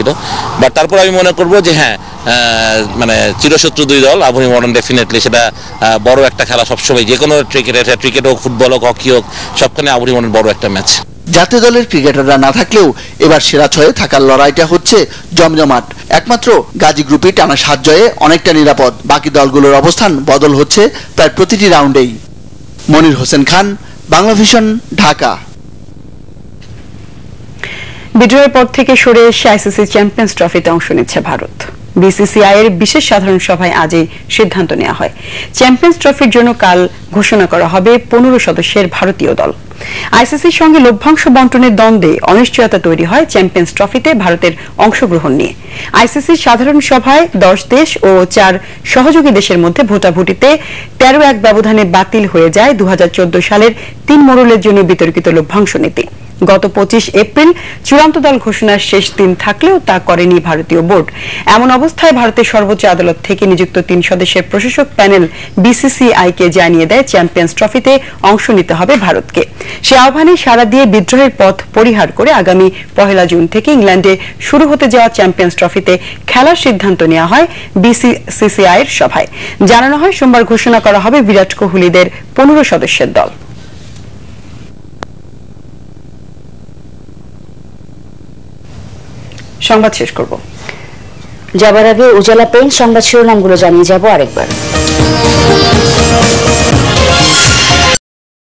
ছিল। বাট তারপর আমি মনে করব যে হ্যাঁ, মানে চিরশত্রু দুই দল, আবুনি মডার্ন ডেফিনেটলি সেটা বড় একটা খেলা সবসময়, যে কোনো ক্রিকেট হোক, ফুটবল হোক, হকি হোক, সবখানে আবুনি মডার্ন বড় একটা ম্যাচ। জাতীয় দলের ক্রিকেটাররা না থাকলেও এবার সেরা ছয়ে থাকার লড়াইটা হচ্ছে জমজমাট। একমাত্র গাজী গ্রুপই টানা 7 জয়ে অনেকটা নিরাপদ। বাকি দলগুলোর অবস্থান বদল হচ্ছে প্রায় প্রতিটি রাউন্ডেই। মনির হোসেন খান, বাংলা ভিশন, ঢাকা। বিদ্রোহের পর থেকে সরে এসে আইসিসি চ্যাম্পিয়ন্স ট্রফিতে অংশ নিচ্ছে ভারত। বিসিসিআই এর বিশেষ সাধারণ সভায় আজই সিদ্ধান্ত নেওয়া হয়। চ্যাম্পিয়ন্স ট্রফির জন্য কাল ঘোষণা করা হবে 15 সদস্যের ভারতীয় দল। আইসিসির সঙ্গে লভ্যাংশ বন্টনের দ্বন্দ্বে অনিশ্চয়তা তৈরি হয় চ্যাম্পিয়ন্স ট্রফিতে ভারতের অংশগ্রহণ নিয়ে। আইসিসির সাধারণ সভায় 10 দেশ ও 4 সহযোগী দেশের মধ্যে ভোটাভুটিতে 13-1 ব্যবধানে বাতিল হয়ে যায় 2014 সালের 3 মোড়লের জন্য বিতর্কিত লভ্যাংশ নীতি। গত 25 এপ্রিল চূড়ান্ত দল ঘোষণার শেষ দিন থাকলেও তা করেনি ভারতীয় বোর্ড। এমন অবস্থায় ভারতের সর্বোচ্চ আদালত থেকে নিযুক্ত 3 সদস্যের প্রশাসক প্যানেল বিসিসিআইকে জানিয়ে দেয় চ্যাম্পিয়ন্স ট্রফিতে অংশ নিতে হবে ভারতকে। সে আহ্বানে সাড়া দিয়ে বিদ্রোহের পথ পরিহার করে আগামী 1 জুন থেকে ইংল্যান্ডে শুরু হতে যাওয়া চ্যাম্পিয়ন্স ট্রফিতে খেলার সিদ্ধান্ত নেওয়া হয় বিসিসিআই এর সভায়। জানানো হয় সোমবার ঘোষণা করা হবে বিরাট কোহলিদের 15 সদস্যের দল। সংবাদ শেষ করব, যাবার আগে উজালা পেইন্ট সংবাদ শিরোনামগুলো জানিয়ে যাব আরেকবার।